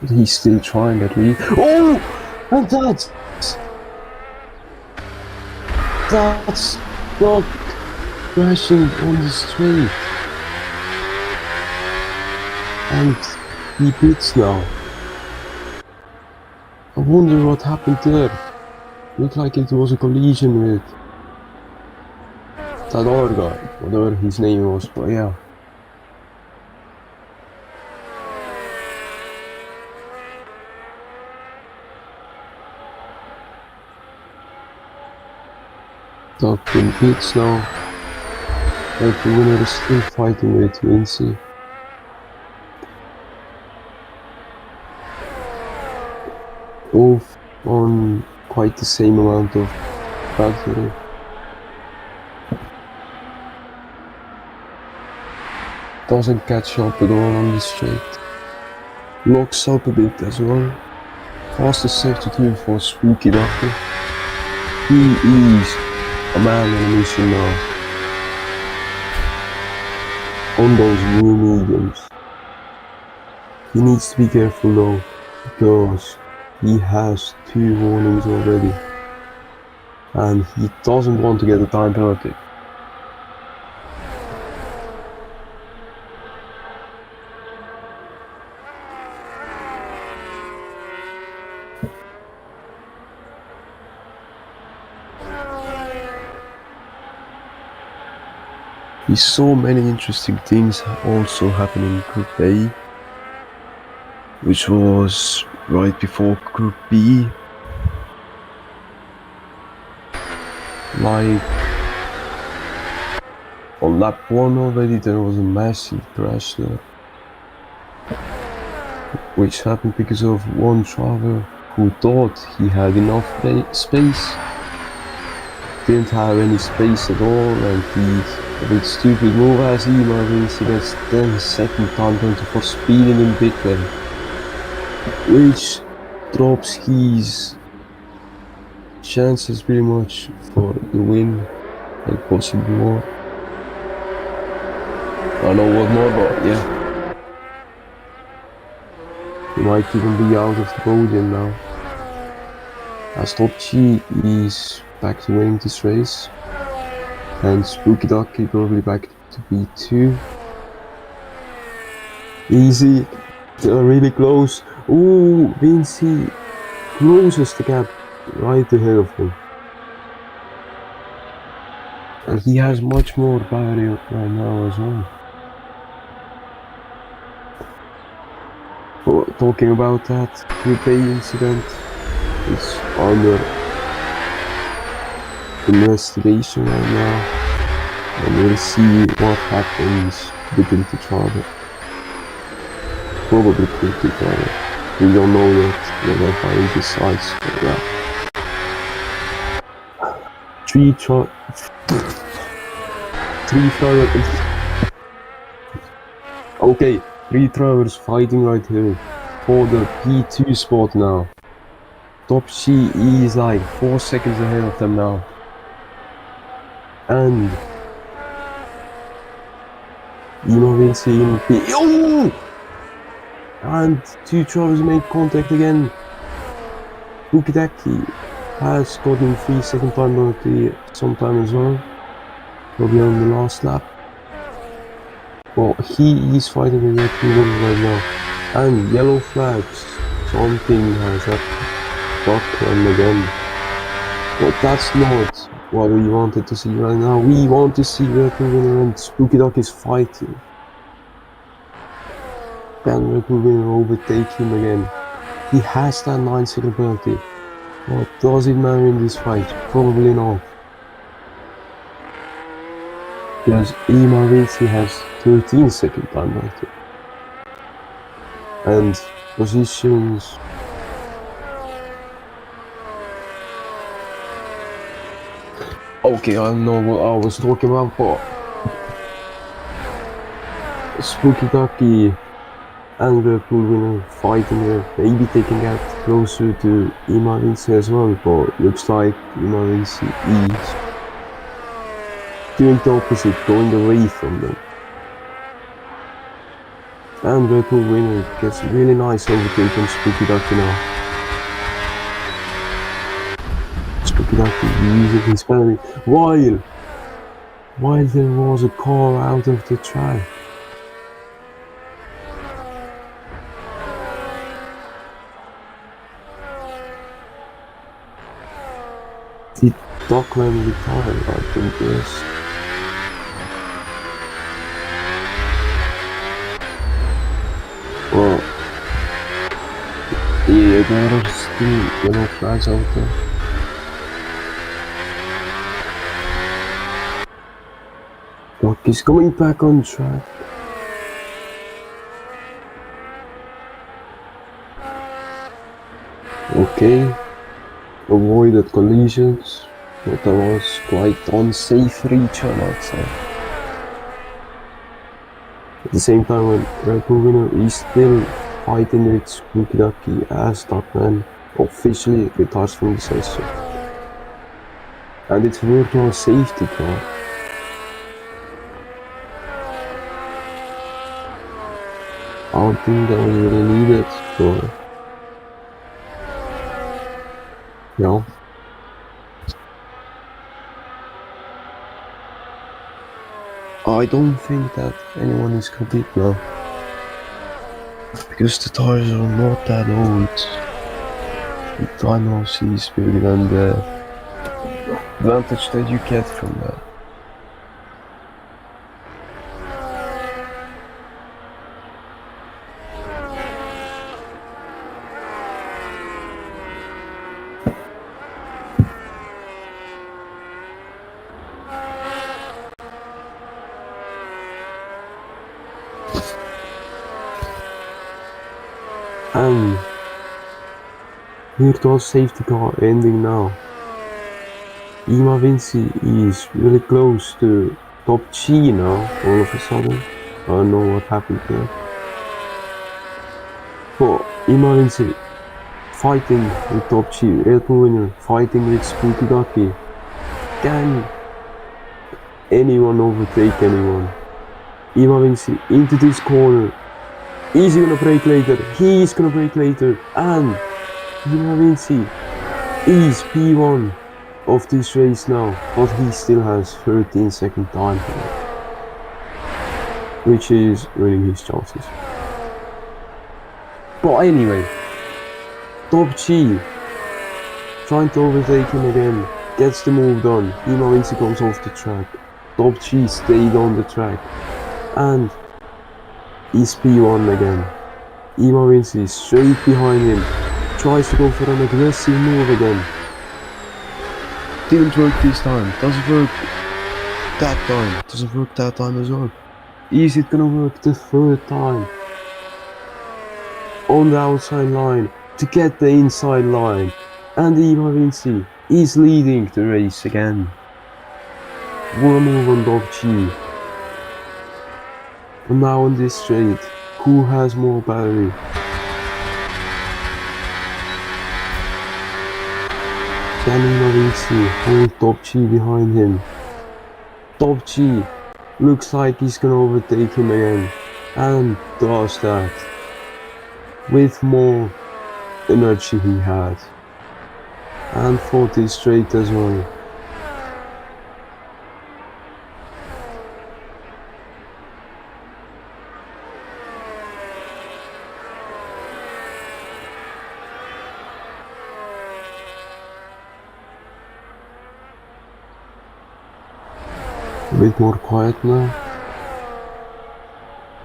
But he's still trying at least. Oh! And that's not crashing on the straight. And he pits now. I wonder what happened there. Looked like it was a collision with that other guy, whatever his name was, but yeah. Top in pits now. But the winner is still fighting with Vinci. Both on quite the same amount of battery. Doesn't catch up at all on the straight. Locks up a bit as well. Fastest safety tool for Spooky Doctor. He is a man on a mission now. On those new mediums. He needs to be careful though, because he has 2 warnings already. And he doesn't want to get a time penalty. We saw many interesting things also happening in Group A, which was right before Group B. Like on lap 1 already there was a massive crash there, which happened because of one driver who thought he had enough space, didn't have any space at all, and he, a bit stupid move as he gets 10-second time penalty for speeding in pit lane, which drops his chances pretty much for the win, like possibly more. I don't know what more, but yeah. He might even be out of the podium now. As Top G is back to winning this race. And Spooky Ducky probably back to B2. Easy. They're really close. Ooh, Vinci closes the gap right ahead of him. And he has much more battery right now as well. But talking about that Group A incident, it's under investigation right now, and we'll see what happens to the guilty driver. Probably guilty driver. We don't know yet what the referee decides for that. 3 drivers. Okay, 3 drivers fighting right here for the P2 spot now. Top G is like 4 seconds ahead of them now. And Vinci in P. Oh! And 2 drivers made contact again. Ukidaki has gotten 3-second time penalty sometime as well. Probably on the last lap. Well, he is fighting with Red Bull right now. And yellow flags. Something has happened. Buck him again. But that's not what we wanted to see right now. We want to see Red Bull winner and Spooky Duck is fighting. Can Red Bull winner overtake him again? He has that 9-second penalty. What does it matter in this fight? Probably not. Because Vinci has 13-second time penalty. and positions. Okay, I don't know what I was talking about, but Spooky Ducky and Red Bull winner fighting there, maybe they can get closer to Ima Vinci as well, but looks like Ima Vinci is doing the opposite, going away from them. And Red Bull winner gets really nice overtake on Spooky Ducky now. Spooky Ducky using his battery while there was a car out of the track. Did Duckman retire? I think yes. Well, yeah, there are still yellow flags out there. Duck is coming back on track. Okay, avoided collisions, but that was quite unsafe return outside. At the same time, when Red Bull winner is still fighting with Spooky Ducky as Duckman officially retires from the session. And it's virtual safety car. I don't think that was really needed, but yeah. I don't think that anyone is complete now, because the tires are not that old. The time loss is bigger than the advantage that you get from that. And virtual safety car ending now. Ima Vinci is really close to top G now, all of a sudden. I don't know what happened there. But Ima Vinci fighting with top G, Red Bull winner fighting with Spooky Ducky. Can anyone overtake anyone? Ima Vinci into this corner. Is he gonna brake later? He is gonna brake later. And Ima Vinci is P1 of this race now, but he still has 13-second time, which is ruining his chances. But anyway, Top G trying to overtake him again, gets the move done. Ima Vinci comes off the track. Top G stayed on the track and is P1 again. Ima Vinci is straight behind him, tries to go for an aggressive move again. Didn't work this time, doesn't work that time, doesn't work that time as well. Is it gonna work the third time? On the outside line to get the inside line, and Ima Vinci is leading the race again. What a move on Top G. And now on this straight, who has more battery? Can Ima Vinci hold Top G behind him? Top G looks like he's gonna overtake him again, and does that with more energy he had, and 40 straight as well. A bit more quiet now,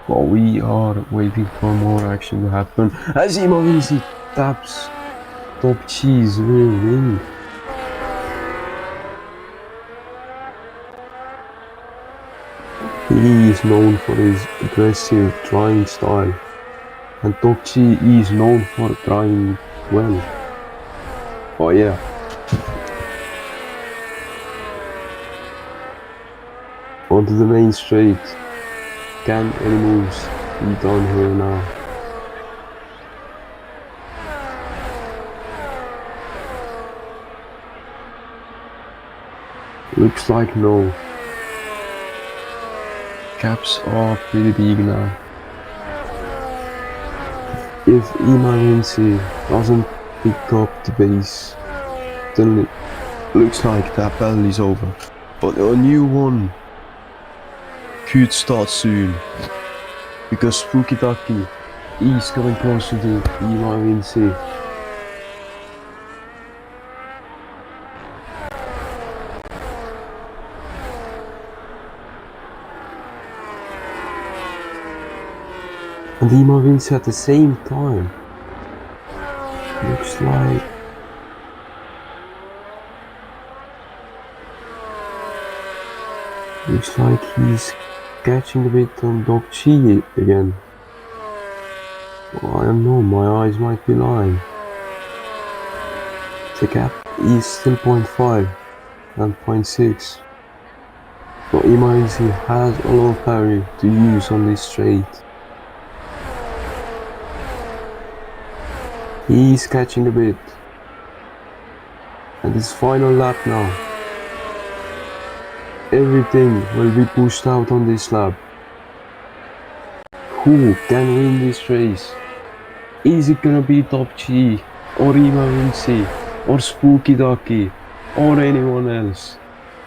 but we are waiting for more action to happen as Ima Vinci taps Top G's rear wing. He is known for his aggressive driving style, And Tokchi is known for trying well. Oh yeah. Onto the main straight. Can any moves be done here now? Looks like no. Caps are pretty big now. If Imarinsi doesn't pick up the base, then it looks like that battle is over. But a new one could start soon, because Fukitaki is coming closer to Imarinsi. And Imarinsi at the same time. Looks like he's catching a bit on Tokchi again. Well, I don't know, my eyes might be lying. The gap is still 0.5 and 0.6. But Imarinsi has a lot of parry to use on this straight. He's catching a bit. And his final lap now. Everything will be pushed out on this lap. Who can win this race? Is it gonna be Tokchi, or Imarinsi, or Spukidaki, or anyone else?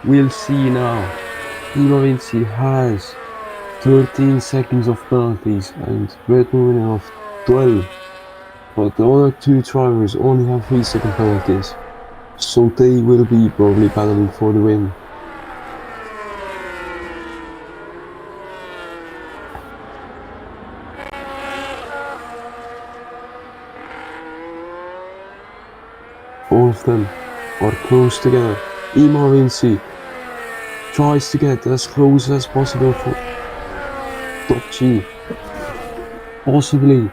We'll see now. Imarinsi has 13 seconds of penalties and Red Moon of 12. But the other two drivers only have 3-second penalties, so they will be probably battling for the win. All of them are close together. Imarinsi tries to get as close as possible for Tokchi. Possibly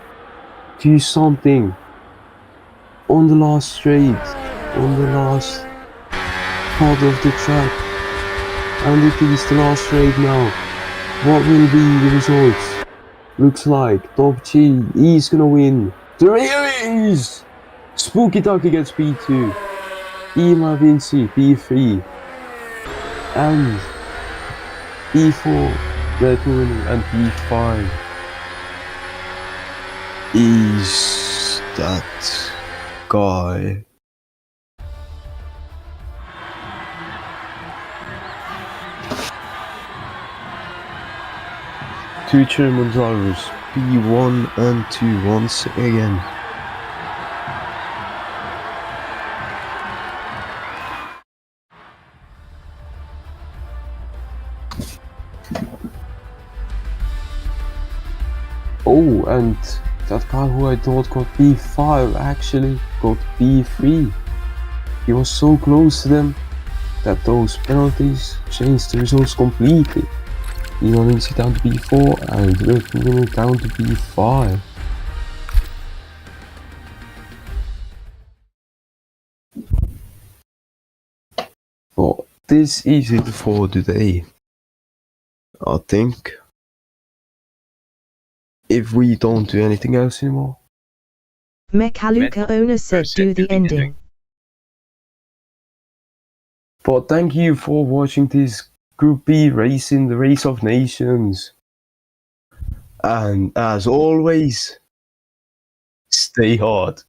do something on the last straight, on the last part of the track. And it is the last straight now. What will be the results? Looks like Tokchi is gonna win the race! Spukitaki gets P2, Imarinsi P3, and P4 Red Moon and P5. Is that guy? Two German drivers, P1 and 2 once again. Oh, and that guy who I thought got P5 actually got P3. He was so close to them that those penalties changed the results completely. Imarinsi down to P4 and Red Moon down to P5. Well, this is it for today, I think. If we don't do anything else anymore. Mekaluka owner said do the ending. But thank you for watching this Group B race in the Race of Nations. And as always, stay hard.